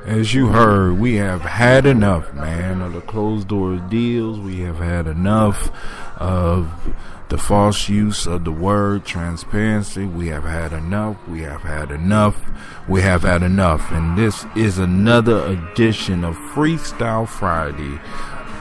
As you heard, we have had enough, man, of the closed door deals. We have had enough of the false use of the word transparency. We have had enough. We have had enough. We have had enough. And this is another edition of FreeStyle Friday,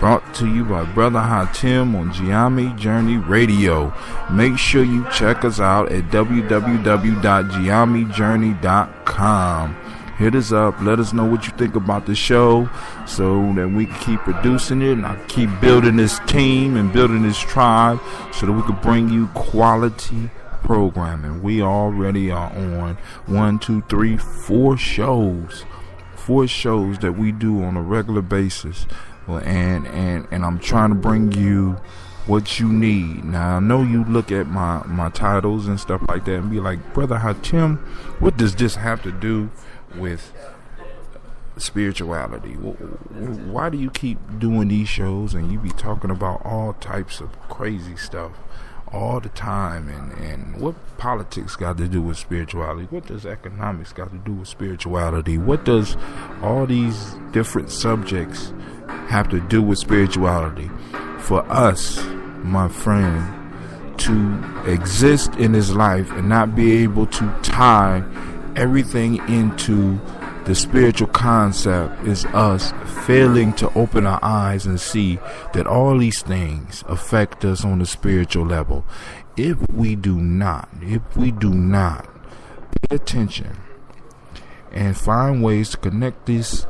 brought to you by Brother Hatim on Giami Journey Radio. Make sure you check us out at www.giamijourney.com. Hit us up. Let us know what you think about the show so that we can keep producing it and I keep building this team and building this tribe so that we can bring you quality programming. We already are on 4 shows. 4 shows that we do on a regular basis. And I'm trying to bring you what you need. Now I know you look at my titles and stuff like that and be like, Brother Hatim, what does this have to do with spirituality? Why do you keep doing these shows and you be talking about all types of crazy stuff all the time? And what politics got to do with spirituality? What does economics got to do with spirituality? What does all these different subjects have to do with spirituality? For us, my friend, to exist in this life and not be able to tie everything into the spiritual concept is us failing to open our eyes and see that all these things affect us on the spiritual level. If we do not pay attention and find ways to connect these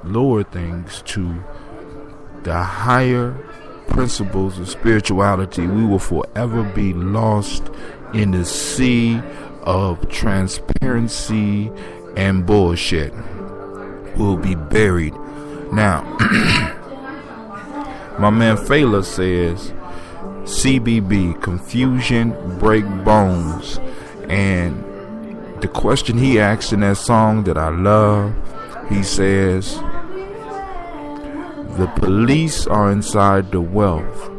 lower things to the higher principles of spirituality, we will forever be lost in the sea of transparency and bullshit. Will be buried. Now, my man Fela says CBB, confusion break bones. And the question he asked in that song that I love, he says, the police are inside the wealth.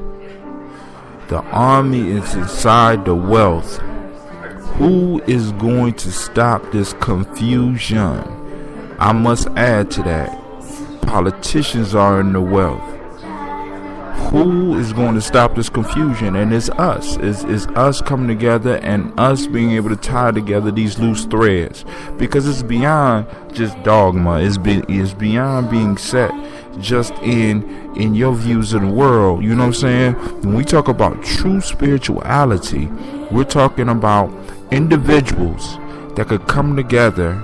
The army is inside the wealth. Who is going to stop this confusion? I must add to that, politicians are in the wealth. Who is going to stop this confusion? And it's us. It's us coming together and us being able to tie together these loose threads, because it's beyond just dogma. It's beyond being set just in your views of the world. You know what I'm saying? When we talk about true spirituality, we're talking about individuals that could come together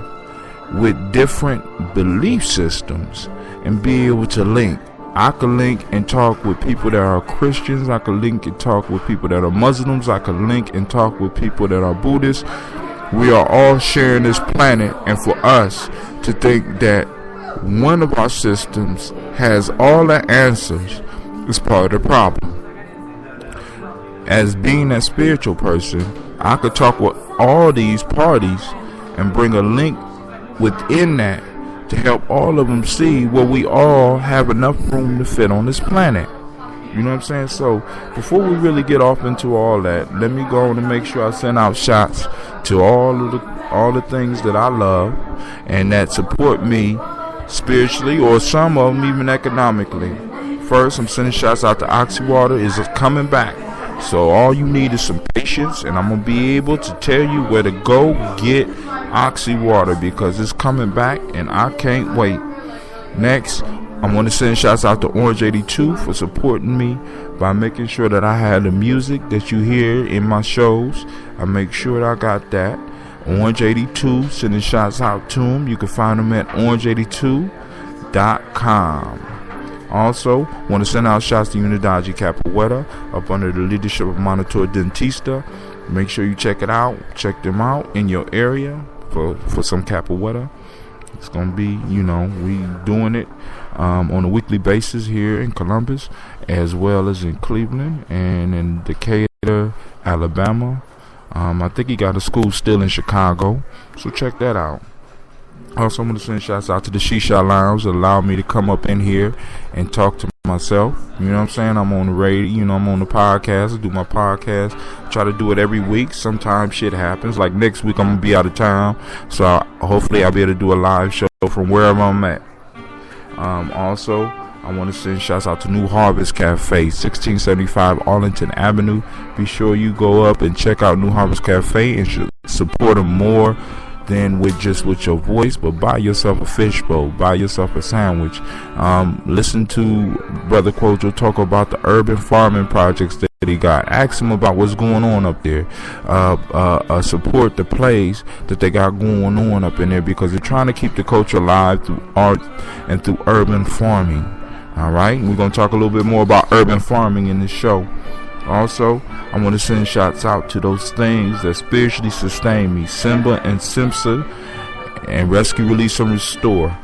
with different belief systems and be able to link. I could link and talk with people that are Christians. I could link and talk with people that are Muslims. I could link and talk with people that are Buddhists. We are all sharing this planet, and for us to think that one of our systems has all the answers is part of the problem. As being a spiritual person, I could talk with all these parties and bring a link within that to help all of them see where we all have enough room to fit on this planet. You know what I'm saying? So before we really get off into all that, let me go on and make sure I send out shots to all the things that I love and that support me spiritually, or some of them even economically. First, I'm sending shots out to Oxy Water. Is coming back. So all you need is some patience, and I'm going to be able to tell you where to go get Oxy Water, because it's coming back and I can't wait. Next, I'm going to send shots out to Orange 82 for supporting me by making sure that I have the music that you hear in my shows. I make sure that I got that. Orange 82, sending shots out to him. You can find them at orange82.com. Also, want to send out shots to Unidade Capoeira up under the leadership of Monitor Dentista. Make sure you check it out. Check them out in your area for some capoeira. It's going to be, we doing it on a weekly basis here in Columbus, as well as in Cleveland and in Decatur, Alabama. I think he got a school still in Chicago, so check that out. Also, I'm going to send shouts out to the Shisha Lounge that allowed me to come up in here and talk to myself. You know what I'm saying? I'm on the radio, I'm on the podcast. I do my podcast. I try to do it every week. Sometimes shit happens. Like next week, I'm going to be out of town. So hopefully I'll be able to do a live show from wherever I'm at. Also, I want to send shouts out to New Harvest Cafe, 1675 Arlington Avenue. Be sure you go up and check out New Harvest Cafe and support them more than with your voice, but buy yourself a fishbowl, buy yourself a sandwich. Listen to Brother Quojo talk about the urban farming projects that he got. Ask him about what's going on up there. Support the plays that they got going on up in there, because they're trying to keep the culture alive through art and through urban farming. All right, we're going to talk a little bit more about urban farming in this show. Also, I want to send shouts out to those things that spiritually sustain me, Simba and Simpsa, and Rescue, Release, and Restore.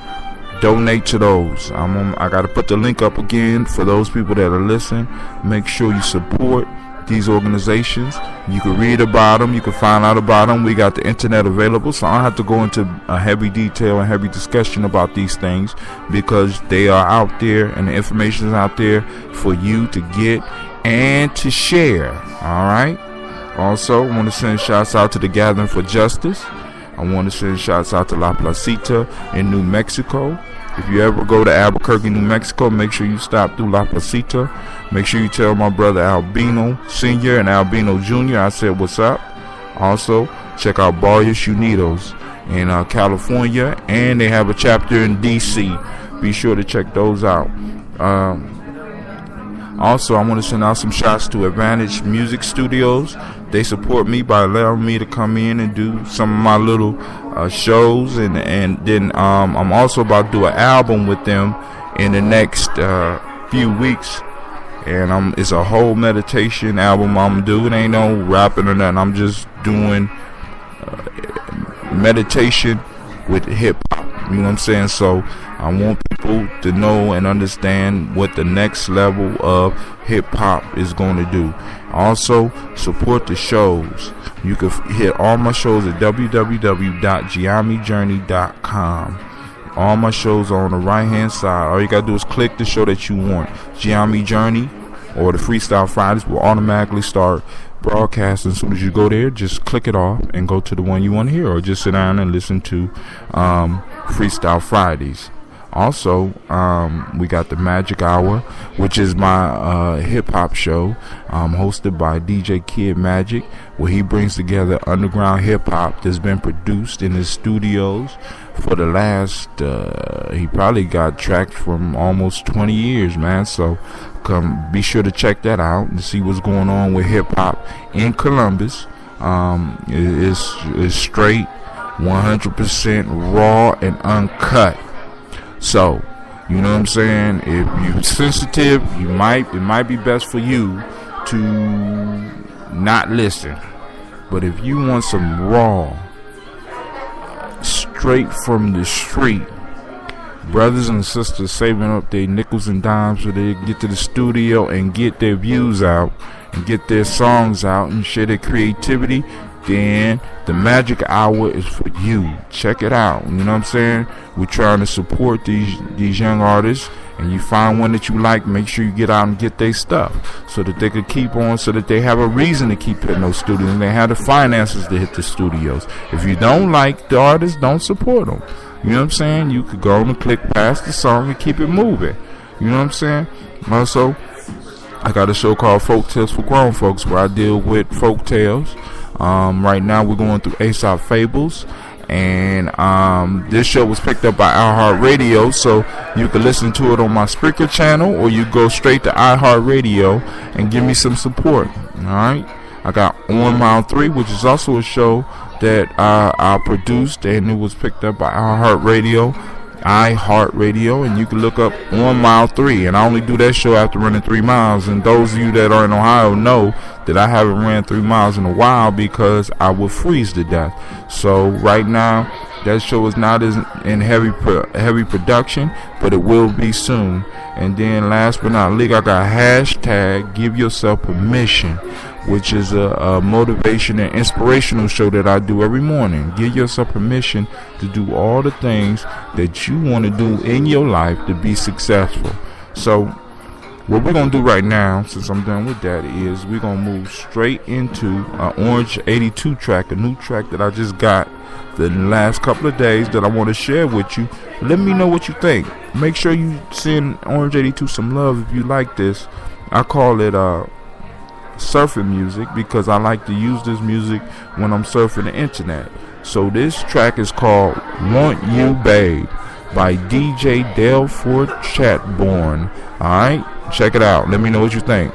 Donate to those. I got to put the link up again for those people that are listening. Make sure you support these organizations. You can read about them. You can find out about them. We got the internet available, so I don't have to go into a heavy detail and heavy discussion about these things, because they are out there and the information is out there for you to get and to share. All right. Also, I want to send shouts out to the Gathering for Justice. I want to send shouts out to La Placita in New Mexico. If you ever go to Albuquerque, New Mexico, make sure you stop through La Placita. Make sure you tell my brother Albino Sr. and Albino Jr. I said what's up. Also, check out Barrios Unidos in California, and they have a chapter in DC. Be sure to check those out. Also, I want to send out some shots to Advantage Music Studios. They support me by allowing me to come in and do some of my little shows, and then I'm also about to do an album with them in the next few weeks, and it's a whole meditation album I'm doing. It ain't no rapping or nothing. I'm just doing meditation with hip hop. You know what I'm saying? So I want people to know and understand what the next level of hip hop is going to do. Also, support the shows. You can hit all my shows at www.giamijourney.com. All my shows are on the right hand side. All you gotta do is click the show that you want. Giami Journey or the FreeStyle Fridays will automatically start broadcasting. As soon as you go there, just click it off and go to the one you want to hear, or just sit down and listen to FreeStyle Fridays. Also, we got the Magic Hour, which is my hip-hop show, hosted by DJ Kid Magic, where he brings together underground hip-hop that's been produced in his studios for the last, he probably got tracked from almost 20 years, man. So be sure to check that out and see what's going on with hip-hop in Columbus. It's straight, 100% raw and uncut. So, you know what I'm saying? If you're sensitive, it might be best for you to not listen. But if you want some raw, straight from the street, brothers and sisters saving up their nickels and dimes so they get to the studio and get their views out and get their songs out and share their creativity, then the Magic Hour is for you. Check it out. You know what I'm saying? We're trying to support these young artists, and you find one that you like, make sure you get out and get their stuff so that they could keep on, so that they have a reason to keep hitting those studios and they have the finances to hit the studios. If you don't like the artists, don't support them. You know what I'm saying? You could go on and click past the song and keep it moving. You know what I'm saying? Also, I got a show called Folk Tales for Grown Folks where I deal with folk tales. Right now we're going through Aesop Fables, and this show was picked up by iHeartRadio, so you can listen to it on my Spreaker channel, or you go straight to iHeartRadio and give me some support. Alright, I got On Mile 3, which is also a show that I produced, and it was picked up by iHeartRadio, and you can look up On Mile 3, and I only do that show after running 3 miles. And those of you that are in Ohio know that I haven't ran 3 miles in a while because I would freeze to death. So right now that show is not as in heavy production, but it will be soon. And then last but not least, I got hashtag Give Yourself Permission, which is a motivation and inspirational show that I do every morning. Give yourself permission to do all the things that you want to do in your life to be successful. So what we're going to do right now, since I'm done with that, is we're going to move straight into an Orange 82 track, a new track that I just got the last couple of days that I want to share with you. Let me know what you think. Make sure you send Orange 82 some love if you like this. I call it surfing music because I like to use this music when I'm surfing the internet. So this track is called Want You Babe by DJ Delford Chatborn. Alright, check it out. Let me know what you think.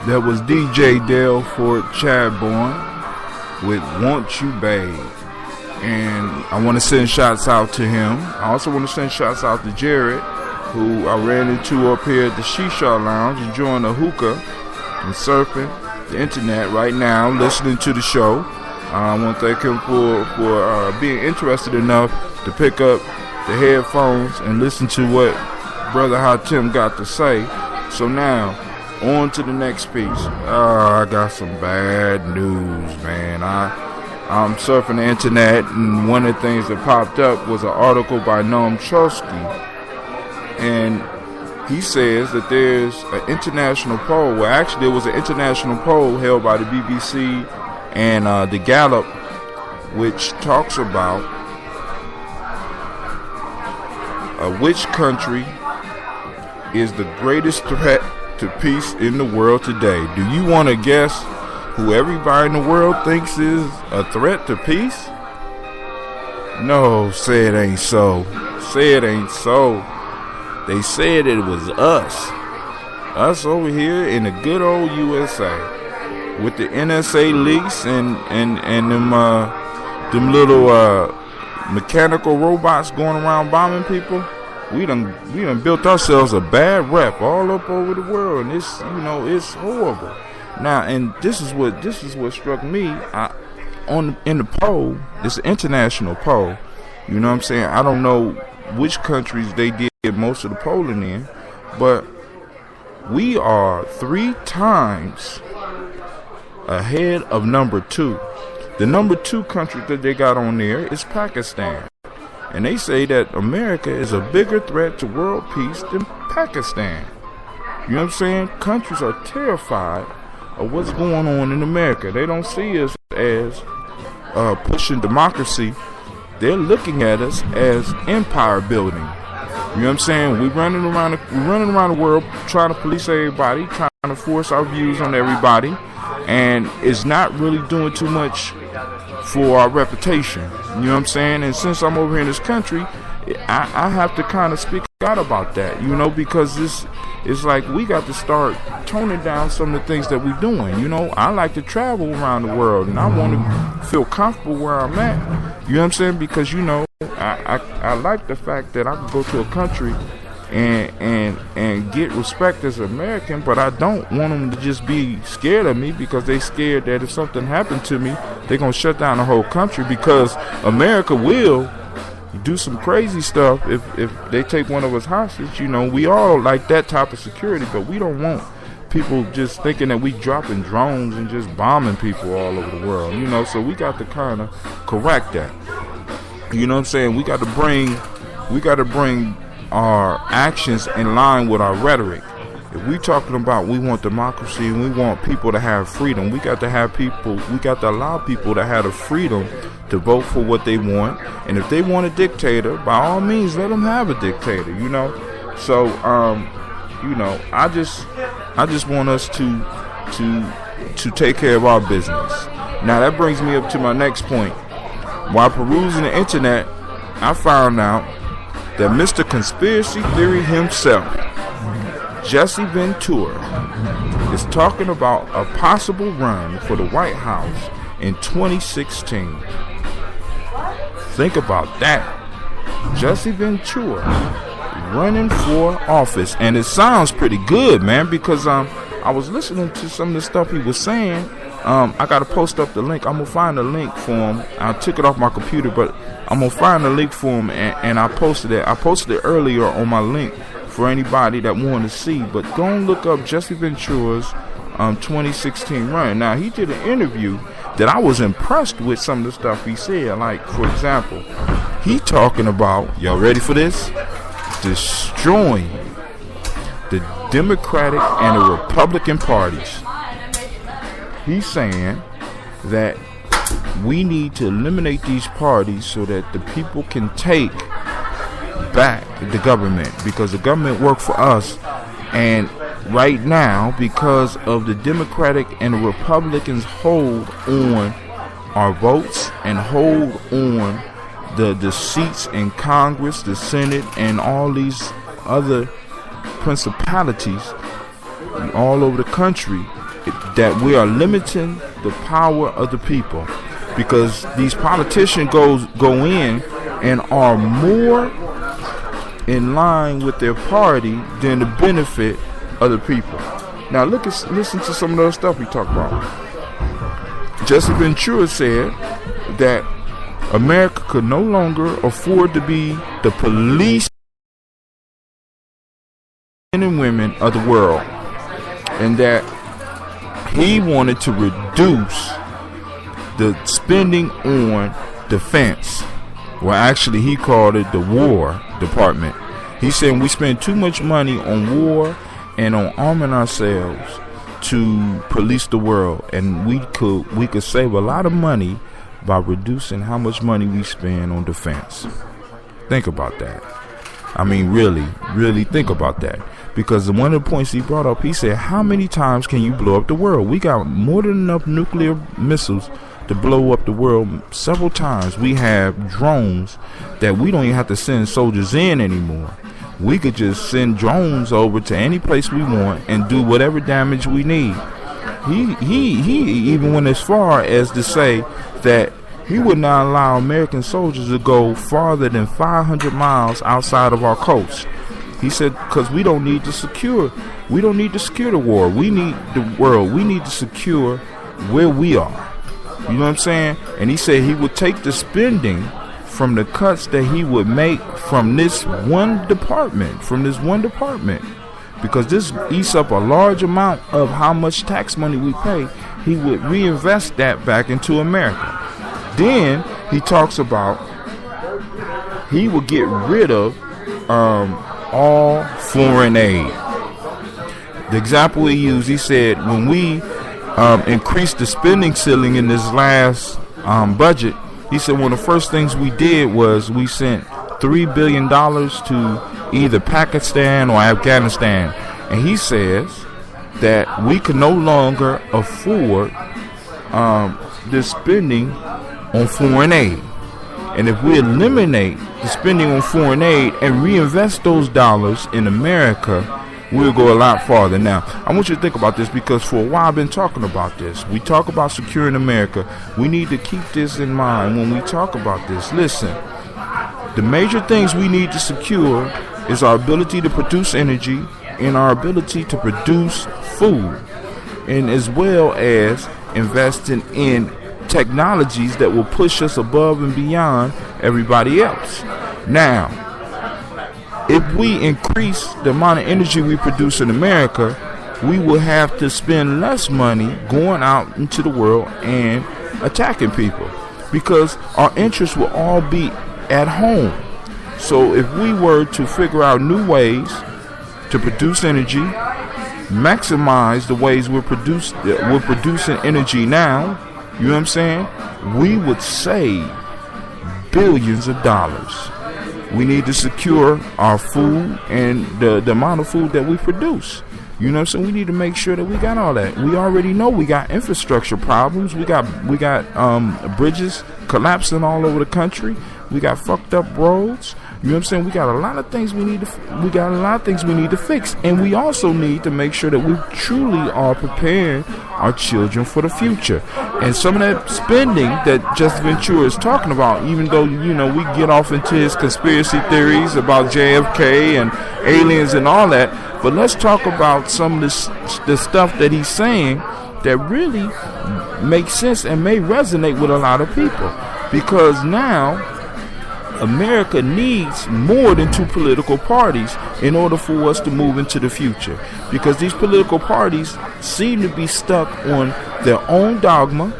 That was DJ Delford Chatborn with Want You Babe. And I want to send shots out to him. I also want to send shots out to Jared, who I ran into up here at the Shisha Lounge, enjoying a hookah and surfing the internet right now, listening to the show. I want to thank him for being interested enough to pick up the headphones and listen to what Brother Hatim got to say. So now, on to the next piece. I got some bad news, man. I'm surfing the internet, and one of the things that popped up was an article by Noam Chomsky, and he says that there's an international poll. Well, actually, there was an international poll held by the BBC and the Gallup, which talks about which country is the greatest threat to peace in the world today. Do you want to guess who everybody in the world thinks is a threat to peace? No, say it ain't so. Say it ain't so. They said it was us. Us over here in the good old USA. With the NSA leaks and them little mechanical robots going around bombing people. We done built ourselves a bad rep all up over the world, and it's horrible. Now, and this is what struck me in the poll. It's an international poll. You know what I'm saying? I don't know which countries they did most of the polling in, but we are 3 times ahead of number 2. The number 2 country that they got on there is Pakistan. And they say that America is a bigger threat to world peace than Pakistan. You know what I'm saying? Countries are terrified of what's going on in America. They don't see us as pushing democracy. They're looking at us as empire building. You know what I'm saying? We're running around the world trying to police everybody, trying to force our views on everybody, and it's not really doing too much for our reputation. You know what I'm saying? And since I'm over here in this country, I have to kind of speak out about that, you know, because it's like we got to start toning down some of the things that we're doing. You know, I like to travel around the world, and I want to feel comfortable where I'm at. You know what I'm saying? Because, you know, I like the fact that I can go to a country and get respect as an American, but I don't want them to just be scared of me because they scared that if something happened to me, they're going to shut down the whole country, because America will do some crazy stuff if they take one of us hostage. You know, we all like that type of security, but we don't want people just thinking that we dropping drones and just bombing people all over the world, you know. So we got to kind of correct that. You know what I'm saying? We got to bring our actions in line with our rhetoric. If we talking about we want democracy and we want people to have freedom, we got to allow people to have the freedom to vote for what they want. And if they want a dictator, by all means, let them have a dictator, you know. So, you know, I just want us to take care of our business. Now, that brings me up to my next point. While perusing the internet, I found out that Mr. Conspiracy Theory himself, Jesse-Ventura, is talking about a possible run for the White House in 2016. Think about that. Jesse-Ventura running for office. And it sounds pretty good, man, because I was listening to some of the stuff he was saying. I got to post up the link. I'm going to find the link for him. I took it off my computer, but I'm going to find the link for him, and I posted it. I posted it earlier on my link for anybody that wanted to see. But go and look up Jesse Ventura's 2016 run. Now, he did an interview that I was impressed with some of the stuff he said. Like, for example, he talking about, y'all ready for this? Destroying the Democratic and the Republican parties. He's saying that we need to eliminate these parties so that the people can take back the government, because the government worked for us, and right now, because of the Democratic and the Republicans hold on our votes and hold on the seats in Congress, the Senate, and all these other principalities all over the country, that we are limiting the power of the people, because these politicians go in and are more in line with their party than the benefit of the people. Now listen to some of the stuff we talk about. Jesse-Ventura said that America could no longer afford to be the police men and women of the world, and that he wanted to reduce the spending on defense. Well, actually, he called it the War Department. He said we spend too much money on war and on arming ourselves to police the world, and we could save a lot of money by reducing how much money we spend on defense. Think about that. I mean, really think about that. Because one of the points he brought up, he said, how many times can you blow up the world? We got more than enough nuclear missiles to blow up the world several times. We have drones that we don't even have to send soldiers in anymore. We could just send drones over to any place we want and do whatever damage we need. He even went as far as to say that he would not allow American soldiers to go farther than 500 miles outside of our coast. He said, because we don't need to secure the war. We need the world. We need to secure where we are. You know what I'm saying? And he said he would take the spending from the cuts that he would make from this one department, because this eats up a large amount of how much tax money we pay. He would reinvest that back into America. Then he talks about he would get rid of all foreign aid. The example he used, he said, when we increased the spending ceiling in this last budget, he said one of the first things we did was we sent $3 billion to either Pakistan or Afghanistan. And he says that we can no longer afford this spending on foreign aid. And if we eliminate the spending on foreign aid and reinvest those dollars in America, we'll go a lot farther. Now, I want you to think about this, because for a while I've been talking about this. We talk about securing America. We need to keep this in mind when we talk about this. Listen, the major things we need to secure is our ability to produce energy and our ability to produce food, and as well as investing in technologies that will push us above and beyond everybody else. Now, if we increase the amount of energy we produce in America, we will have to spend less money going out into the world and attacking people, because our interests will all be at home. So if we were to figure out new ways to produce energy, maximize the ways we're producing energy now, you know what I'm saying, we would save billions of dollars. We need to secure our food and the amount of food that we produce. You know what I'm saying? We need to make sure that we got all that. We already know we got infrastructure problems. We got bridges collapsing all over the country. We got fucked up roads. You know what I'm saying? We got a lot of things we need to fix, and we also need to make sure that we truly are preparing our children for the future. And some of that spending that Jesse-Ventura is talking about, even though we get off into his conspiracy theories about JFK and aliens and all that, but let's talk about some of the stuff that he's saying that really makes sense and may resonate with a lot of people, because now America needs more than two political parties in order for us to move into the future, because these political parties seem to be stuck on their own dogma.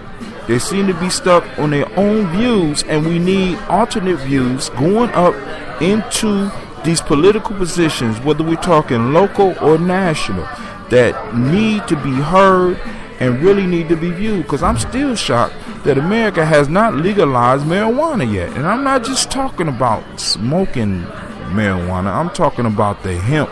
They seem to be stuck on their own views, and we need alternate views going up into these political positions, whether we're talking local or national, that need to be heard and really need to be viewed. Because I'm still shocked that America has not legalized marijuana yet. And I'm not just talking about smoking marijuana. I'm talking about the hemp.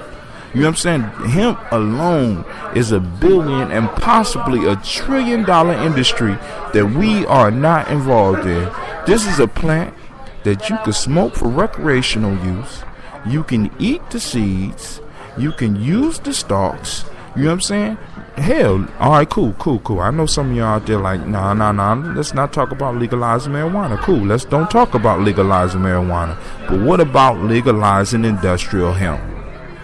You know what I'm saying? Hemp alone is $1 billion and possibly $1 trillion industry that we are not involved in. This is a plant that you can smoke for recreational use. You can eat the seeds. You can use the stalks. You know what I'm saying? Hell, all right, cool. I know some of y'all out there like, nah, let's not talk about legalizing marijuana. Cool, don't talk about legalizing marijuana. But what about legalizing industrial hemp?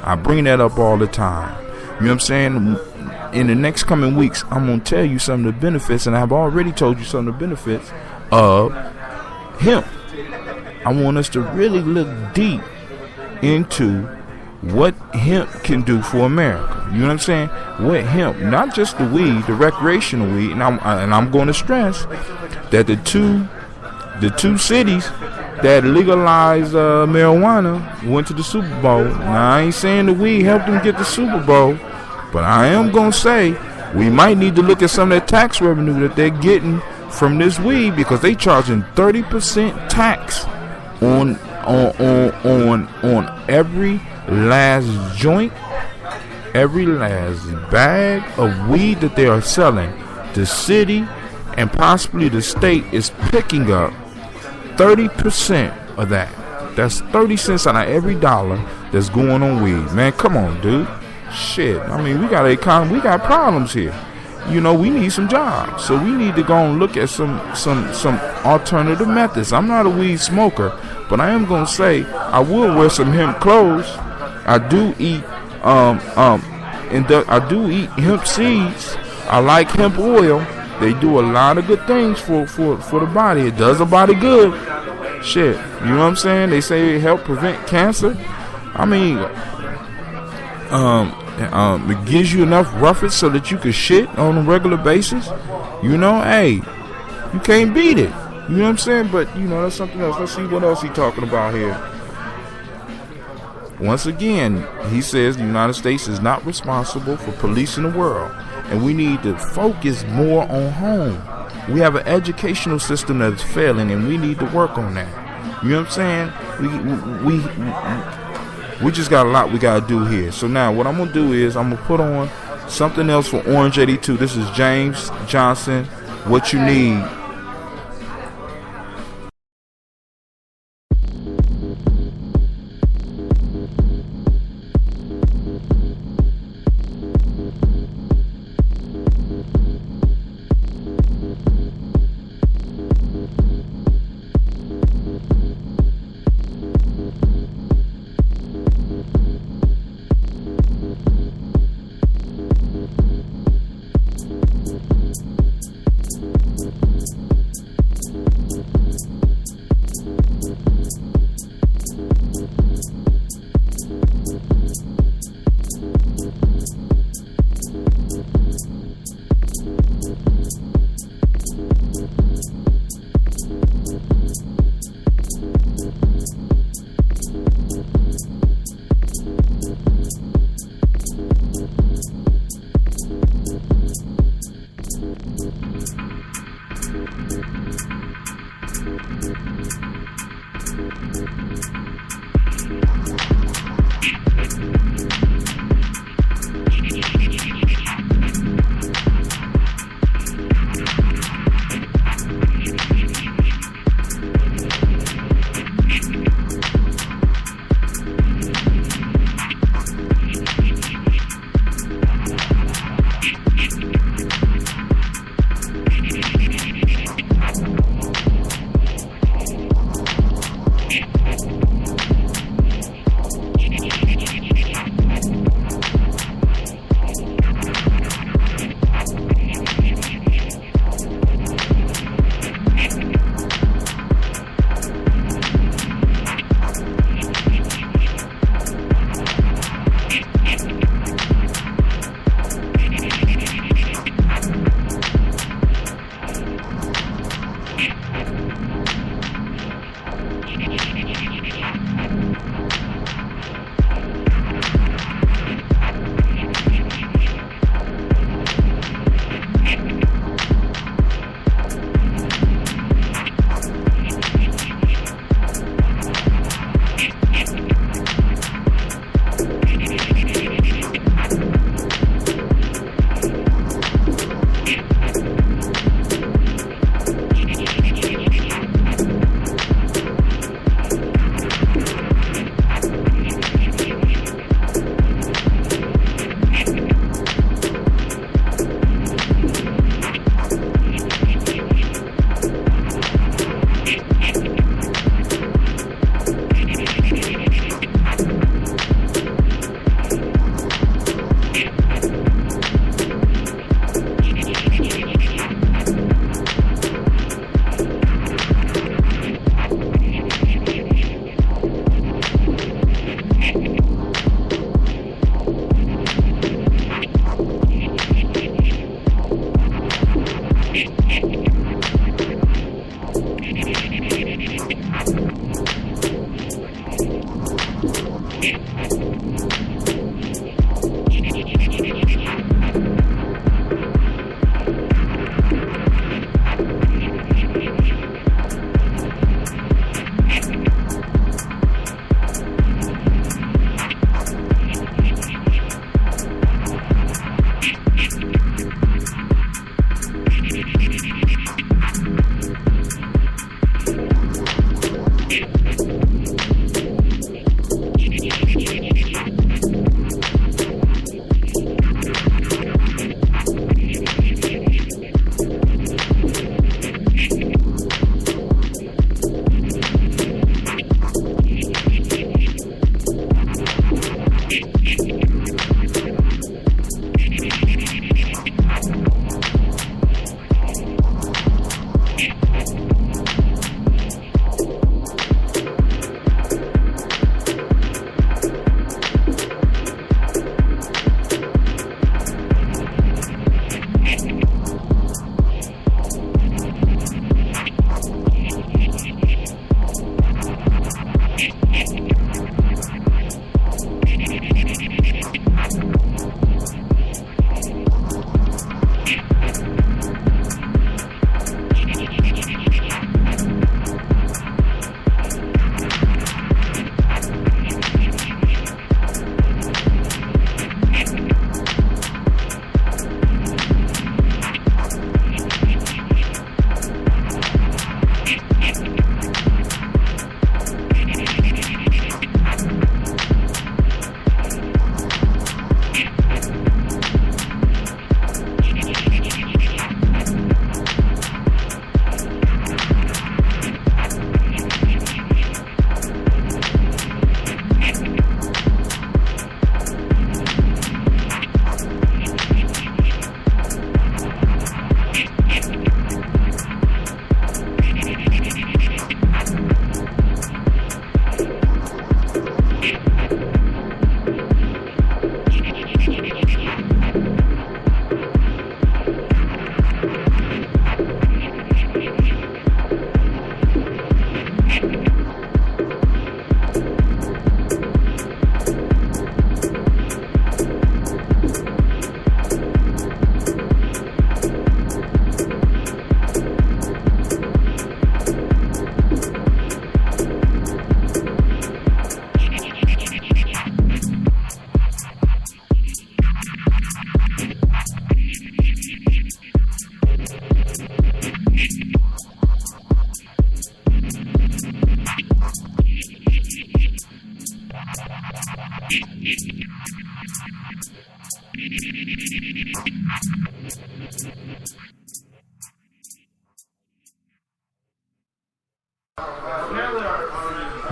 I bring that up all the time. You know what I'm saying? in the next coming weeks, I'm going to tell you some of the benefits, and I've already told you some of the benefits of hemp. I want us to really look deep into what hemp can do for America. You know what I'm saying? What hemp, not just the weed, the recreational weed, and I'm going to stress that the two cities that legalized marijuana went to the Super Bowl. Now, I ain't saying the weed helped them get the Super Bowl, but I am going to say we might need to look at some of that tax revenue that they're getting from this weed, because they charging 30% tax on every last joint, every last bag of weed that they are selling. The city and possibly the state is picking up 30% of that. That's 30 cents out of every dollar that's going on weed. Man, come on, dude. Shit. I mean, we got an economy. We got problems here. You know, we need some jobs. So we need to go and look at some alternative methods. I'm not a weed smoker, but I am gonna say I will wear some hemp clothes. I do eat I do eat hemp seeds. I like hemp oil. They do a lot of good things for the body. It does the body good. Shit. You know what I'm saying? They say it help prevent cancer. I mean, it gives you enough roughage so that you can shit on a regular basis. You know, hey, you can't beat it. You know what I'm saying? But, you know, that's something else. Let's see what else he's talking about here. Once again, he says the United States is not responsible for policing the world, and we need to focus more on home. We have an educational system that is failing, and we need to work on that. You know what I'm saying? We just got a lot we got to do here. So now what I'm going to do is I'm going to put on something else for Orange 82. This is James Johnson, What You Need.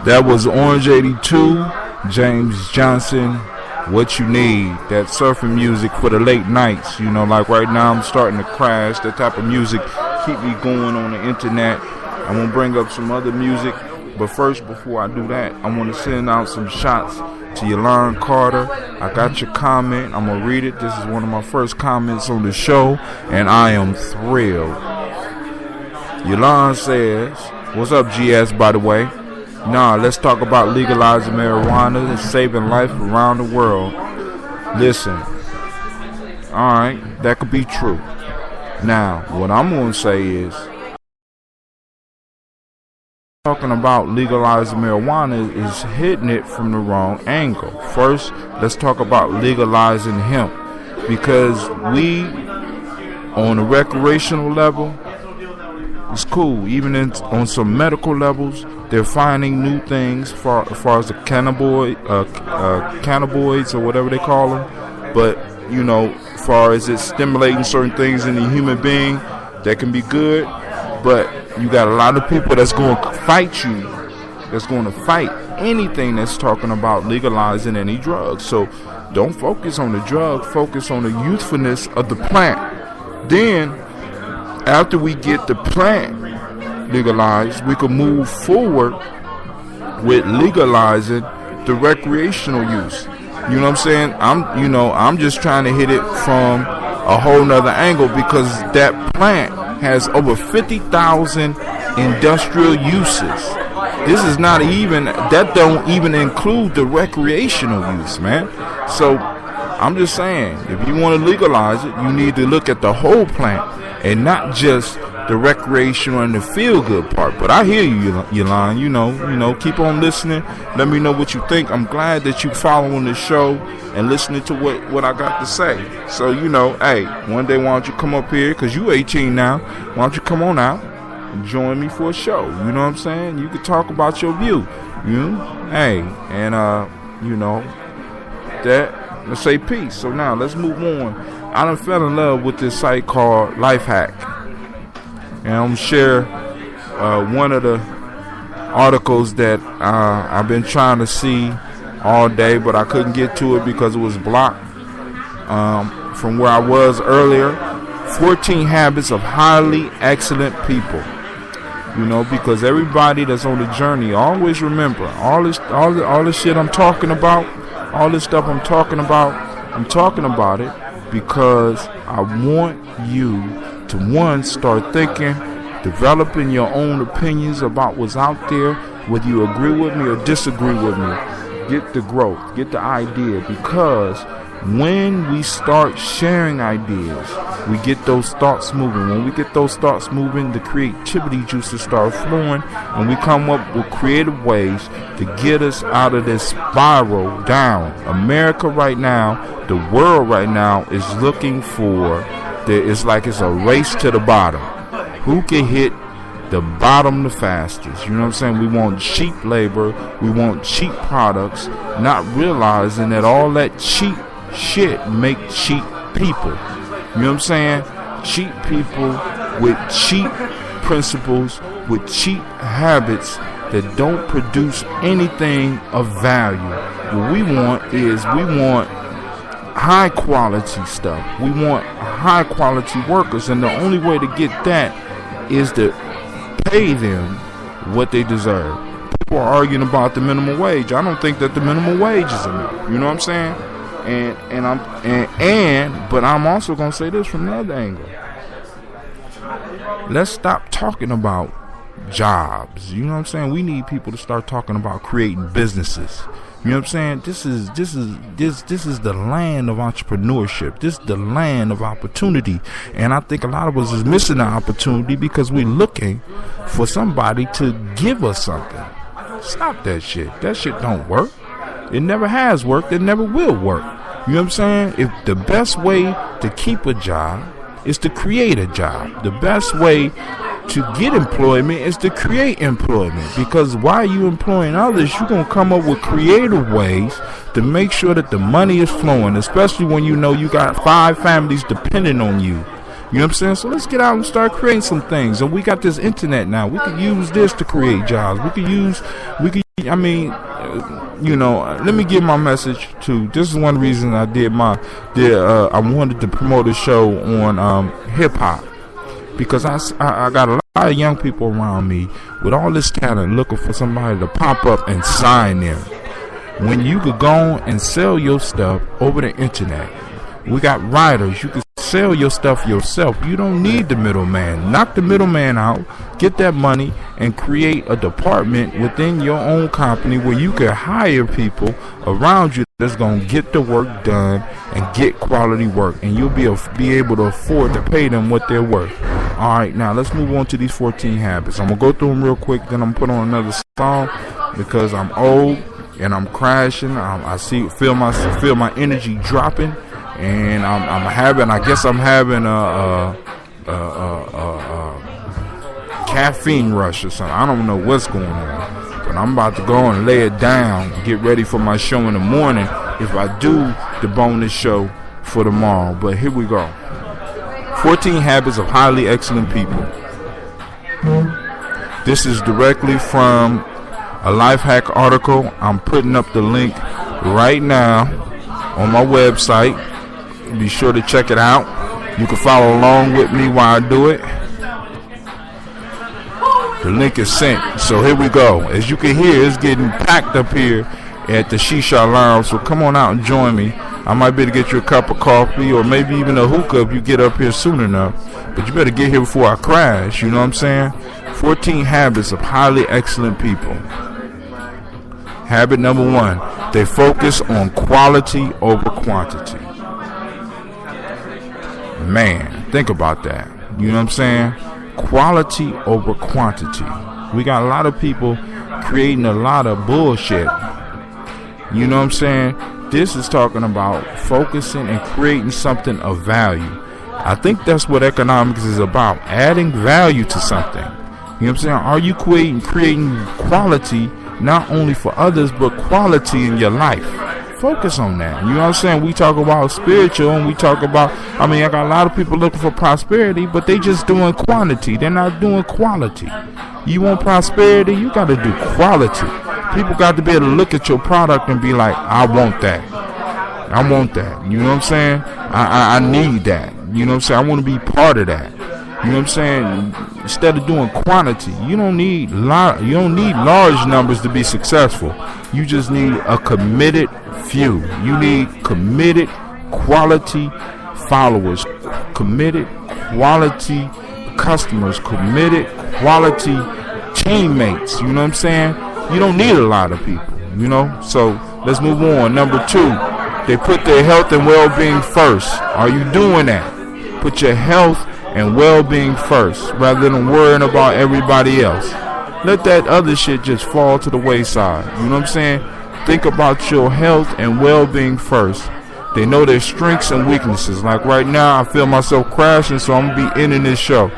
That was Orange 82, James Johnson, What You Need. That surfing music for the late nights. You know, like right now I'm starting to crash. That type of music keep me going on the internet. I'm going to bring up some other music. But first, before I do that, I want to send out some shots to Yolanda Carter. I got your comment. I'm going to read it. This is one of my first comments on the show, and I am thrilled. Yolanda says, what's up, GS, by the way? Nah, let's talk about legalizing marijuana and saving life around the world. Listen, alright, that could be true. Now, what I'm going to say is, talking about legalizing marijuana is hitting it from the wrong angle. First, let's talk about legalizing hemp, because we, on a recreational level, it's cool. Even on some medical levels, they're finding new things as far as the cannabinoids or whatever they call them. But, you know, as far as it's stimulating certain things in the human being, that can be good. But you got a lot of people that's going to fight you, that's going to fight anything that's talking about legalizing any drugs. So don't focus on the drug, focus on the youthfulness of the plant. Then, after we get the plant legalized, we can move forward with legalizing the recreational use. You know what I'm saying? I'm just trying to hit it from a whole nother angle, because that plant has over 50,000 industrial uses. This is not even, that don't even include the recreational use, man. So I'm just saying, if you want to legalize it, you need to look at the whole plant and not just the recreational and the feel-good part. But I hear you, Yolanda. You know, keep on listening. Let me know what you think. I'm glad that you following the show and listening to what I got to say. So, you know, hey, one day why don't you come up here, because you 18 now. Why don't you come on out and join me for a show? You know what I'm saying? You could talk about your view. Hey, and, you know, that, let's say peace. So now, let's move on. I done fell in love with this site called Lifehack. And I'm going to share one of the articles that I've been trying to see all day, but I couldn't get to it because it was blocked from where I was earlier. 14 habits of highly excellent people. You know, because everybody that's on the journey, always remember, all this shit I'm talking about, all this stuff I'm talking about it because I want you to, one, start thinking, developing your own opinions about what's out there, whether you agree with me or disagree with me. Get the growth, get the idea, because when we start sharing ideas, we get those thoughts moving. When we get those thoughts moving, the creativity juices start flowing, and we come up with creative ways to get us out of this spiral down. America right now, the world right now is looking for, it's like it's a race to the bottom. Who can hit the bottom the fastest? You know what I'm saying? We want cheap labor, we want cheap products, not realizing that all that cheap shit make cheap people. You know what I'm saying? Cheap people with cheap principles, with cheap habits that don't produce anything of value. What we want is, we want high quality stuff. We want high quality workers, and the only way to get that is to pay them what they deserve. People are arguing about the minimum wage. I don't think that the minimum wage is enough. You know what I'm saying? But I'm also gonna say this from another angle. Let's stop talking about jobs. You know what I'm saying? We need people to start talking about creating businesses. You know what I'm saying? This is the land of entrepreneurship. This is the land of opportunity. And I think a lot of us is missing the opportunity because we're looking for somebody to give us something. Stop that shit. That shit don't work. It never has worked. It never will work. You know what I'm saying? If the best way to keep a job is to create a job. The best way to get employment is to create employment, because while you employing others, you're going to come up with creative ways to make sure that the money is flowing, especially when you know you got 5 families depending on you. You know what I'm saying? So let's get out and start creating some things. And we got this internet now. We can use this to create jobs. We can use I mean, let me give my message too. This is one reason I I wanted to promote a show on hip hop, because I got a lot of young people around me with all this talent looking for somebody to pop up and sign them. When you could go and sell your stuff over the internet, we got writers. You can sell your stuff yourself. You don't need the middleman. Knock the middleman out, get that money, and create a department within your own company where you can hire people around you that's going to get the work done and get quality work, and you'll be able to afford to pay them what they're worth. All right, now let's move on to these 14 habits. I'm going to go through them real quick, then I'm going to put on another song because I'm old and I'm crashing. I feel my energy dropping. And I'm having a caffeine rush or something. I don't know what's going on, but I'm about to go and lay it down, get ready for my show in the morning if I do the bonus show for tomorrow. But here we go. 14 habits of highly excellent people. This is directly from a life hack article. I'm putting up the link right now on my website. Be sure to check it out. You can follow along with me while I do it. The link is sent. So here we go. As you can hear, it's getting packed up here at the Shisha Lounge. So come on out and join me. I might be able to get you a cup of coffee or maybe even a hookah if you get up here soon enough. But you better get here before I crash. You know what I'm saying? 14 habits of highly excellent people. Habit number 1. They focus on quality over quantity. Man, think about that. You know what I'm saying? Quality over quantity. We got a lot of people creating a lot of bullshit. You know what I'm saying? This is talking about focusing and creating something of value. I think that's what economics is about. Adding value to something. You know what I'm saying? Are you creating quality not only for others, but quality in your life? Focus on that. You know what I'm saying? We talk about spiritual and we talk about, I got a lot of people looking for prosperity, but they just doing quantity. They're not doing quality. You want prosperity, you got to do quality. People got to be able to look at your product and be like, I want that. I want that. You know what I'm saying? I need that. You know what I'm saying? I want to be part of that. You know what I'm saying? Instead of doing quantity, you don't need large numbers to be successful. You just need a committed few. You need committed quality followers, committed quality customers, committed quality teammates. You know what I'm saying? You don't need a lot of people, you know? So let's move on. Number 2, they put their health and well-being first. Are you doing that? Put your health and well-being first rather than worrying about everybody else. Let that other shit just fall to the wayside. You know what I'm saying? Think about your health and well-being first. They know their strengths and weaknesses. Like right now, I feel myself crashing, so I'm going to be ending this show.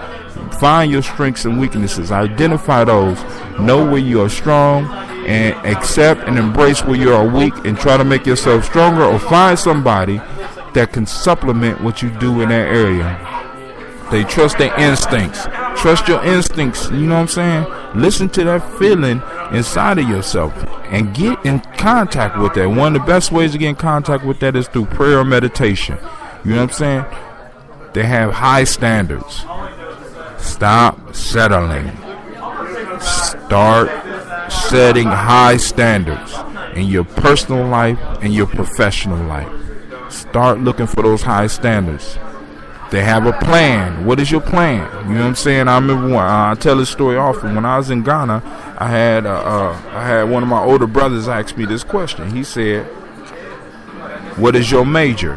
Find your strengths and weaknesses. Identify those. Know where you are strong and accept and embrace where you are weak and try to make yourself stronger, or find somebody that can supplement what you do in that area. They trust their instincts. Trust your instincts. You know what I'm saying? Listen to that feeling inside of yourself and get in contact with that. One of the best ways to get in contact with that is through prayer or meditation. You know what I'm saying? They have high standards. Stop settling. Start setting high standards in your personal life and your professional life. Start looking for those high standards. They have a plan. What is your plan? You know what I'm saying? I remember I tell this story often. When I was in Ghana, I had one of my older brothers ask me this question. He said, "What is your major?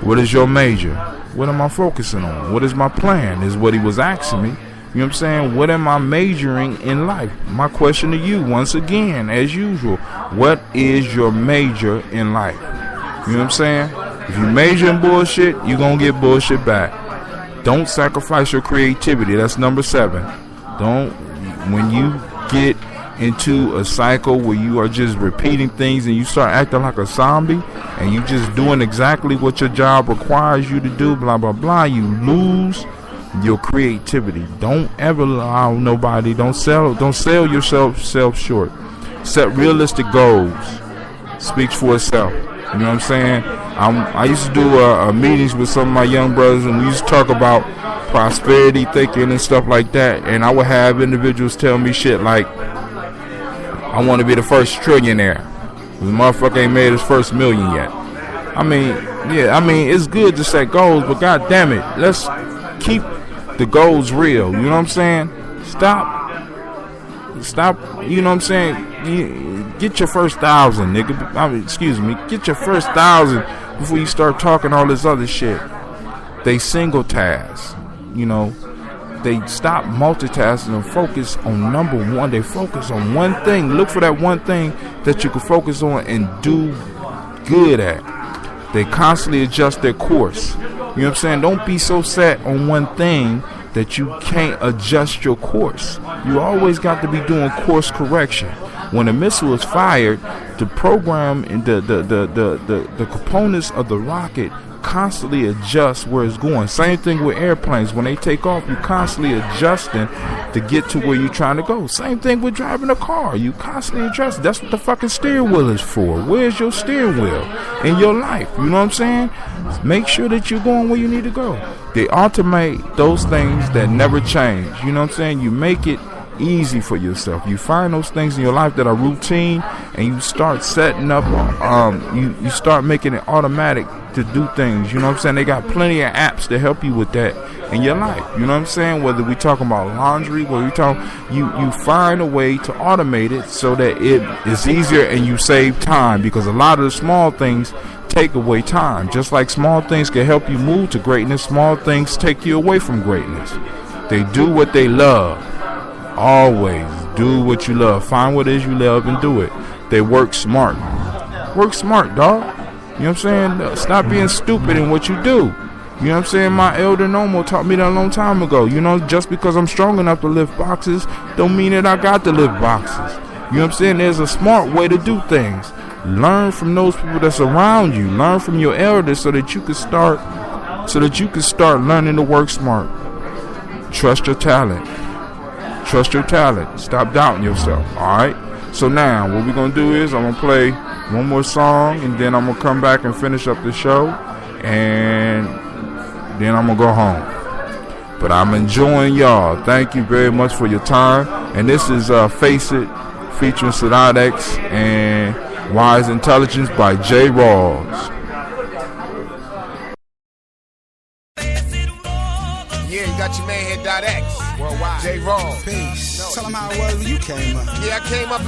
What is your major? What am I focusing on? What is my plan?" Is what he was asking me. You know what I'm saying? What am I majoring in life? My question to you, once again, as usual, what is your major in life? You know what I'm saying? If you major in bullshit, you're going to get bullshit back. Don't sacrifice your creativity. That's number 7. When you get into a cycle where you are just repeating things and you start acting like a zombie and you just doing exactly what your job requires you to do, blah, blah, blah, you lose your creativity. Don't ever allow nobody. Don't sell yourself short. Set realistic goals. Speaks for itself. You know what I'm saying? I used to do meetings with some of my young brothers, and we used to talk about prosperity thinking and stuff like that. And I would have individuals tell me shit like, I want to be the first trillionaire. The motherfucker ain't made his first million yet. I mean, it's good to set goals, but god damn it, let's keep the goals real. You know what I'm saying? Stop, you know what I'm saying? Get your first 1,000, nigga. Get your first 1,000 before you start talking all this other shit. They single task, you know. They stop multitasking and focus on number one. They focus on one thing. Look for that one thing that you can focus on and do good at. They constantly adjust their course. You know what I'm saying? Don't be so set on one thing that you can't adjust your course. You always got to be doing course correction. When a missile is fired, the program and the components of the rocket constantly adjust where it's going. Same thing with airplanes. When they take off, you constantly adjusting to get to where you're trying to go. Same thing with driving a car. You constantly adjust. That's what the fucking steering wheel is for. Where's your steering wheel in your life? You know what I'm saying? Make sure that you're going where you need to go. They automate those things that never change. You know what I'm saying? You make it easy for yourself. You find those things in your life that are routine, and you start setting up you start making it automatic to do things. You know what I'm saying? They got plenty of apps to help you with that in your life. You know what I'm saying? Whether we talking about laundry, whether we talk, you find a way to automate it so that it is easier and you save time, because a lot of the small things take away time. Just like small things can help you move to greatness, small things take you away from greatness. They do what they love. Always do what you love. Find what it is you love and do it. They work smart. Work smart, dog. You know what I'm saying? Stop being stupid in what you do. You know what I'm saying? My elder Nomo taught me that a long time ago. You know, just because I'm strong enough to lift boxes don't mean that I got to lift boxes. You know what I'm saying? There's a smart way to do things. Learn from those people that's around you. Learn from your elders so that you can start learning to work smart. Trust your talent. Trust your talent. Stop doubting yourself. Alright? So now what we're gonna do is I'm gonna play one more song, and then I'm gonna come back and finish up the show, and then I'm gonna go home. But I'm enjoying y'all. Thank you very much for your time. And this is Face It featuring Sadat X and Wise Intelligence by J. Rawls. Yeah, you got your man here, .X. Worldwide. J. Rawls. Peace. No. Tell them how it was when you came up. Yeah, I came up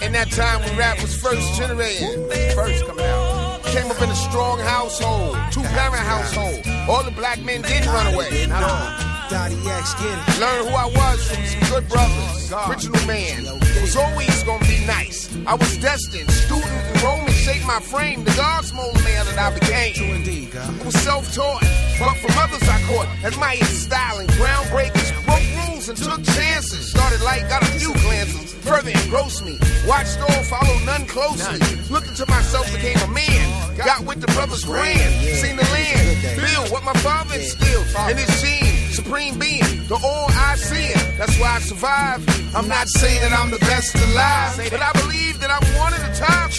in that time when rap was first generated. First coming out. Came up in a strong household, 2-parent household. All the black men didn't run away. Not all. Learned who I was from some good brothers. Original man. It was always gonna be nice. I was destined. Student enrollment shaped my frame. The God's molded man that I became. True indeed, God. I was self-taught, but from others I caught. Admired style and groundbreakers. Broke rules and took chances. Started light, got a few glances. Further engrossed me. Watched all, followed none closely. Looking to myself, became a man. Got with the brothers grand. Seen the land. Build what my father instilled. And his gene. Supreme being, the all I see. That's why I survive. I'm not saying that I'm the best alive, but I believe that I'm one of the top.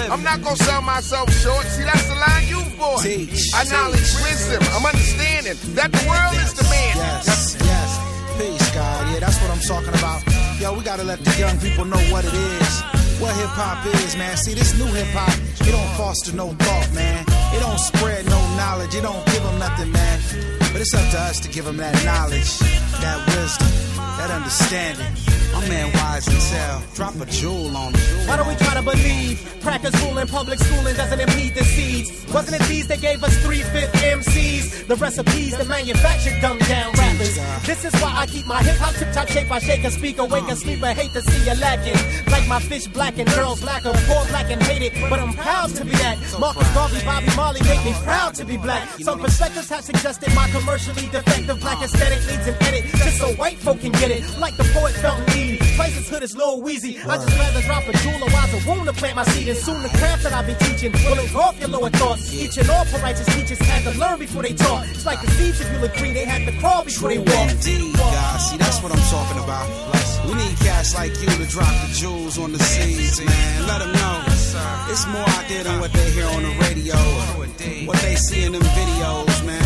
I'm not gonna sell myself short. See, that's the line you bought. I knowledge, wisdom. I'm understanding that the world is the man. Yes. Peace, God. Yeah, that's what I'm talking about. Yo, we gotta let the young people know what it is. What hip-hop is, man. See, this new hip-hop, it don't foster no thought, man. It don't spread no knowledge. It don't give them nothing, man. But it's up to us to give them that knowledge, that wisdom, that understanding. My man Wise and Tell, drop a jewel on them. Why don't we try to believe? Crackers ruling public schooling doesn't impede the seeds. Wasn't it these that gave us 3/5 MCs? The recipes that manufactured dumbed down rappers. This is why I keep my hip-hop tip-top shape. I shake and speak, awake and sleep. I hate to see you lacking. Like my fish black and girls black, or poor black and hate it. But I'm proud to be that. Marcus Garvey, Bobby Marley make me proud to be black. Some perspectives have suggested my commercially defective black aesthetic needs an edit. Just so white folk can get it. Like the poet felt need. Twice as hood as Lil Weezy. I just rather drop a jewel or wise a womb to plant my seed. And soon the craft that I be teaching will engulf your lower thoughts. Each and all for righteous teachers had to learn before they taught. stalk. It's like the seeds, if you'll agree, they had to crawl before they walk. Indeed, guys. See, that's what I'm talking about. We need cats like you to drop the jewels on the seeds, man. Let them know it's more out there than what they hear on the radio, what they see in them videos, man.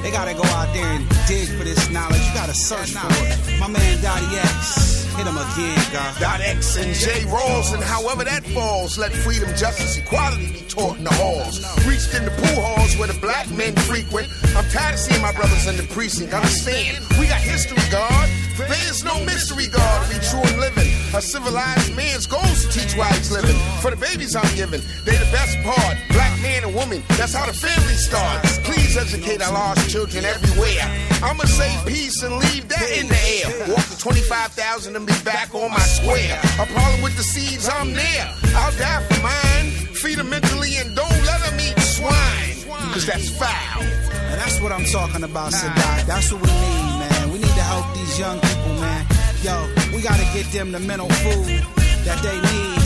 They gotta go out there and dig for this knowledge. You gotta search for it. My man Dottie X, hit him again, God. Dot X and J Rawls, and however that falls, let freedom, justice, equality be taught in the halls. Reached in the pool halls where the black men frequent. I'm tired of seeing my brothers in the precinct. Understand, we got history, God. There is no mystery, God, to be true and living. A civilized man's goals to teach why he's living. For the babies I'm giving, they the best part. Black man and woman, that's how the family starts. Please educate our lost children everywhere. I'ma say peace and leave that in the air. Walk to 25,000 and be back on my square. A problem with the seeds, I'm there. I'll die for mine. Feed them mentally and don't let them eat swine, cause that's foul. And that's what I'm talking about, Sadat. That's what we need, man. We need to help these young people, man. Yo, we gotta get them the mental food that they need.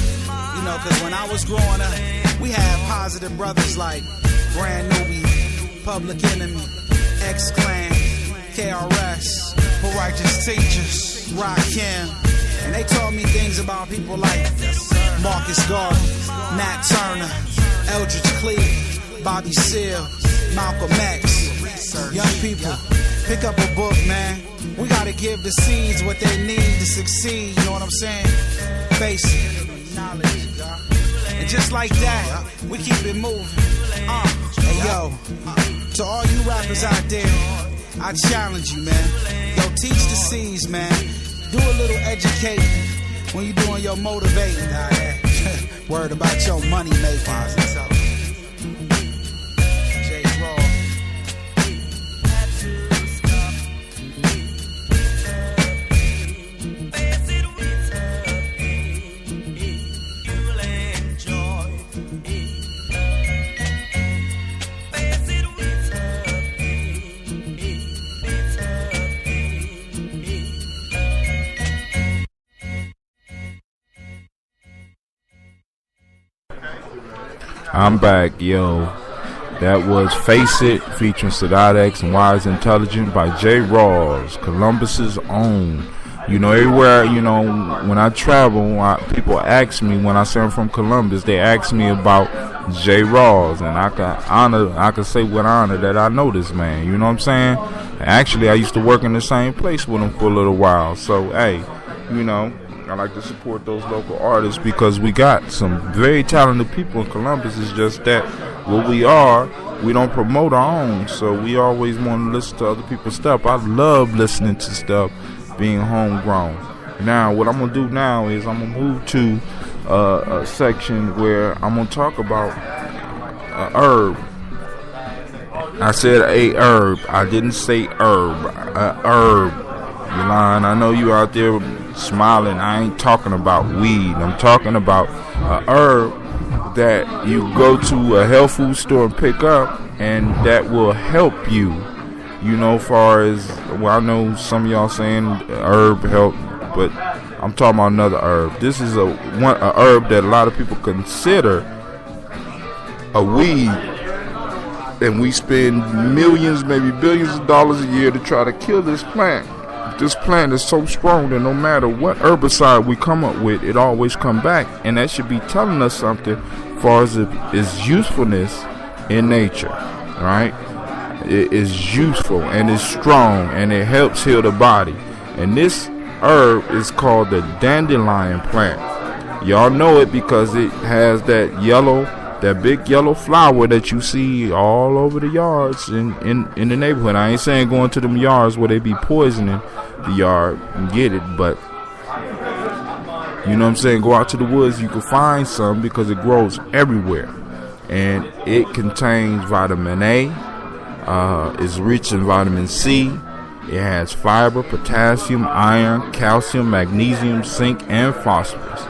You know, cause when I was growing up, we had positive brothers like Brand Newbie, Public Enemy, X-Clan, KRS, For Righteous Teachers, Rakim. And they taught me things about people like Marcus Garvey, Nat Turner, Eldridge Cleave, Bobby Seale, Malcolm X. Young people, pick up a book, man. We gotta give the seeds what they need to succeed, you know what I'm saying? Basic knowledge, and just like that, we keep it moving. Hey yo, to all you rappers out there, I challenge you, man. Yo, teach the seeds, man. Do a little educating when you doing your motivating. Word about your money making. I'm back, yo. That was Face It featuring Sadat X and Wise Intelligent by J Rawls, Columbus's own. You know, everywhere, you know, when I travel, people ask me when I say I'm from Columbus, they ask me about J Rawls, and I can say with honor that I know this man. You know what I'm saying? Actually, I used to work in the same place with him for a little while. So, hey, you know, I like to support those local artists because we got some very talented people in Columbus. It's just that what we don't promote our own, so we always want to listen to other people's stuff. I love listening to stuff being homegrown. Now, what I'm going to do now is I'm going to move to a section where I'm going to talk about herb. I said a herb. I didn't say herb. Herb. Yolanda, I know you out there smiling. I ain't talking about weed. I'm talking about a herb that you go to a health food store and pick up, and that will help you. You know, far as, well, I know some of y'all saying herb help, but I'm talking about another herb. This is a herb that a lot of people consider a weed, and we spend millions, maybe billions of dollars a year to try to kill this plant. This plant is so strong that no matter what herbicide we come up with, it always come back, and that should be telling us something as far as its usefulness in nature, right? It is useful and it's strong and it helps heal the body. And this herb is called the dandelion plant. Y'all know it because it has that big yellow flower that you see all over the yards in the neighborhood. I ain't saying going to them yards where they be poisoning the yard and get it, but you know what I'm saying, go out to the woods, you can find some because it grows everywhere. And it contains vitamin A, is rich in vitamin C. It has fiber, potassium, iron, calcium, magnesium, zinc, and phosphorus.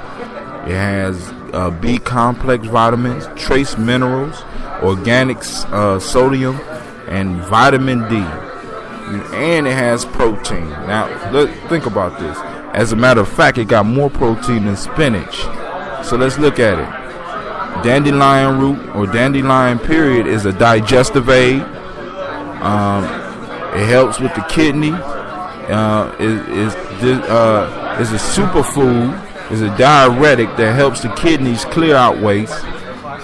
It has B complex vitamins, trace minerals, organic sodium, and vitamin D. And it has protein. Now, think about this. As a matter of fact, it got more protein than spinach. So let's look at it. Dandelion root or dandelion period is a digestive aid. It helps with the kidney. Is a superfood. Is a diuretic that helps the kidneys clear out waste,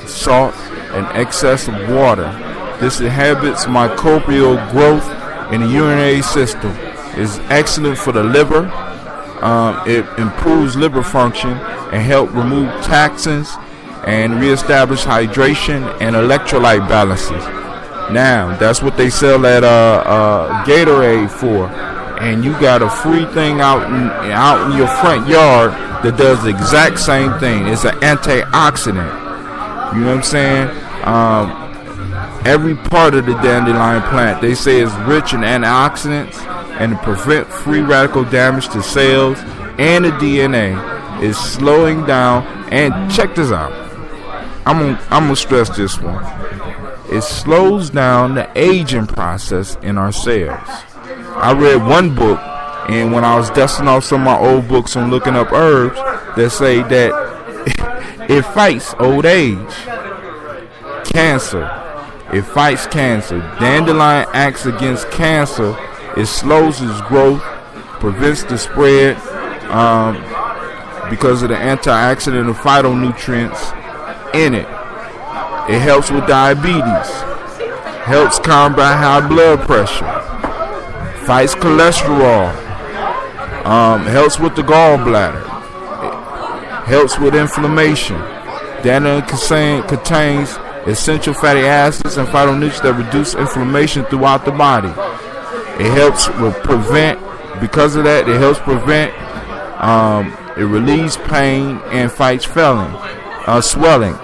salt, and excess of water. This inhibits microbial growth in the urinary system. Is excellent for the liver. It improves liver function and help remove toxins and reestablish hydration and electrolyte balances. Now, that's what they sell at Gatorade for. And you got a free thing out in your front yard that does the exact same thing. It's an antioxidant. You know what I'm saying? Every part of the dandelion plant, they say, is rich in antioxidants and to prevent free radical damage to cells and the DNA. Is slowing down. And check this out. I'm gonna stress this one. It slows down the aging process in our cells. I read one book, and when I was dusting off some of my old books on looking up herbs, that say that it fights old age, cancer. It fights cancer. Dandelion acts against cancer. It slows its growth, prevents the spread because of the antioxidant and phytonutrients in it. It helps with diabetes, helps combat high blood pressure, fights cholesterol, helps with the gallbladder, helps with inflammation. Dandelion contains essential fatty acids and phytonutrients that reduce inflammation throughout the body. It helps prevent, because of that, it helps prevent, it relieves pain and fights swelling.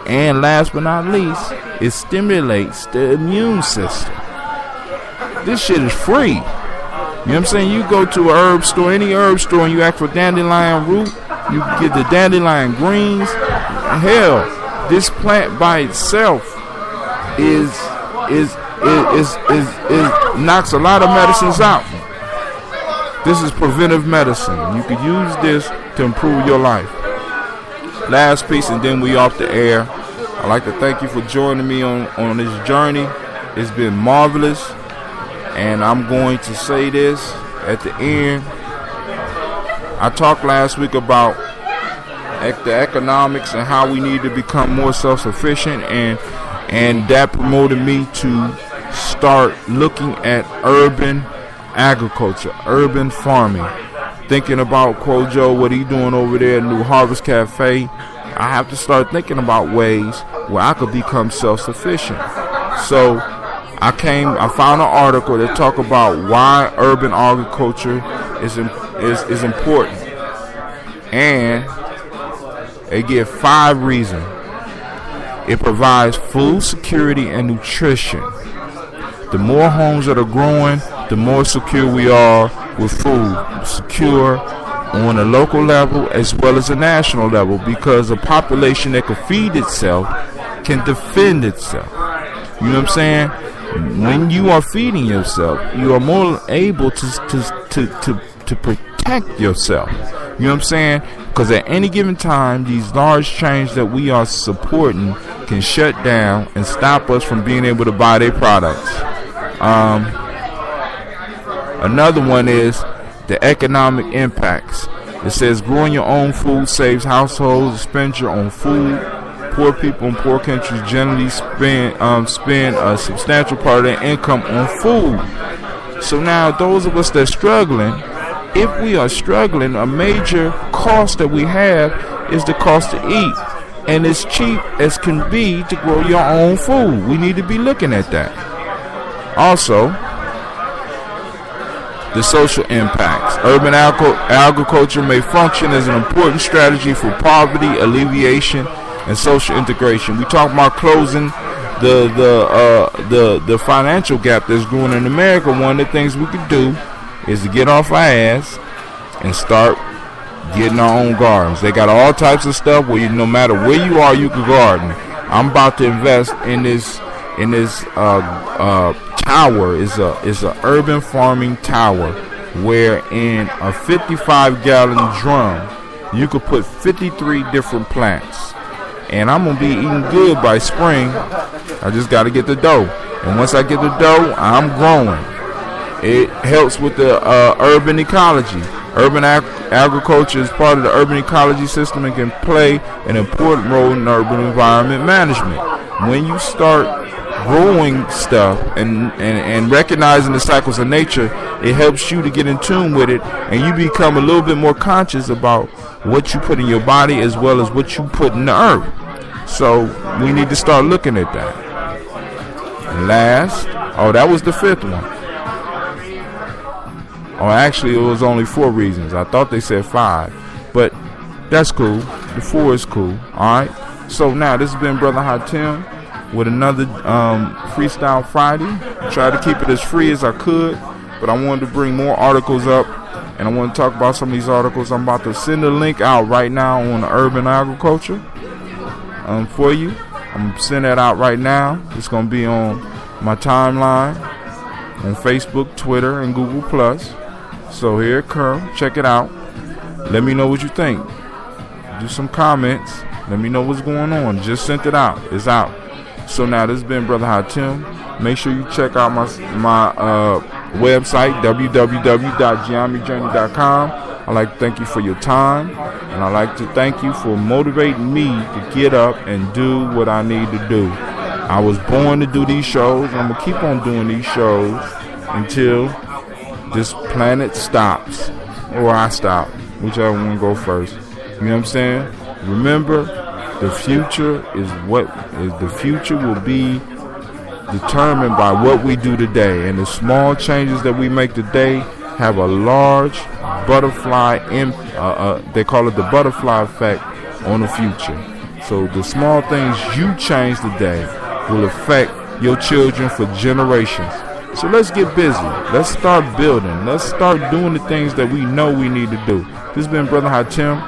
And last but not least, it stimulates the immune system. This shit is free. You know what I'm saying? You go to a herb store, any herb store, and you ask for dandelion root, you get the dandelion greens. Hell, this plant by itself is knocks a lot of medicines out. This is preventive medicine. You could use this to improve your life. Last piece, and then we off the air. I'd like to thank you for joining me on this journey. It's been marvelous. And I'm going to say this at the end. I talked last week about the economics and how we need to become more self-sufficient, and that promoted me to start looking at urban agriculture, urban farming. Thinking about Kojo, what he doing over there at New Harvest Cafe. I have to start thinking about ways where I could become self-sufficient. So I found an article that talk about why urban agriculture is important, and they give 5 reasons. It provides food security and nutrition. The more homes that are growing, the more secure we are with food. Secure on a local level as well as a national level, because a population that can feed itself can defend itself. You know what I'm saying? When you are feeding yourself, you are more able to protect yourself. You know what I'm saying? Because at any given time, these large chains that we are supporting can shut down and stop us from being able to buy their products. Another one is the economic impacts. It says growing your own food saves households expenditure on food. Poor people in poor countries generally spend a substantial part of their income on food. So now those of us that are struggling, if we are struggling, a major cost that we have is the cost to eat. And it's cheap as can be to grow your own food. We need to be looking at that. Also, the social impacts. Urban agriculture may function as an important strategy for poverty alleviation and social integration. We talk about closing the financial gap that's growing in America. One of the things we could do is to get off our ass and start getting our own gardens. They got all types of stuff where no matter where you are, you can garden. I'm about to invest in this tower. Is a urban farming tower where in a 55-gallon drum you could put 53 different plants. And I'm gonna be eating good by spring. I just got to get the dough. And once I get the dough, I'm growing. It helps with the urban ecology. Urban agriculture is part of the urban ecology system and can play an important role in urban environment management. When you start growing stuff and recognizing the cycles of nature, it helps you to get in tune with it, and you become a little bit more conscious about what you put in your body as well as what you put in the earth. So we need to start looking at that. And last, that was the fifth one. Actually, it was only 4 reasons. I thought they said 5, but that's cool. The 4 is cool. All right. So now this has been Brother Hatim with another Freestyle Friday. I tried to keep it as free as I could, but I wanted to bring more articles up, and I want to talk about some of these articles. I'm about to send a link out right now on the urban agriculture for you. I'm going to send that out right now. It's going to be on my timeline on Facebook, Twitter, and Google+. So here it comes. Check it out. Let me know what you think. Do some comments. Let me know what's going on. Just sent it out. It's out. So now this has been Brother Hatim. Make sure you check out my website, www.giamijourney.com. I'd like to thank you for your time, and I'd like to thank you for motivating me to get up and do what I need to do. I was born to do these shows, and I'm going to keep on doing these shows until this planet stops, or I stop, whichever one go first. You know what I'm saying? Remember, the future will be determined by what we do today, and the small changes that we make today have a large butterfly they call it the butterfly effect on the future. So the small things you change today will affect your children for generations. So let's get busy. Let's start building. Let's start doing the things that we know we need to do. This has been Brother Hatim,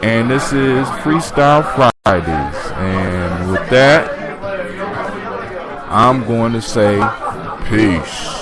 and this is Freestyle Fridays. And with that, I'm going to say peace.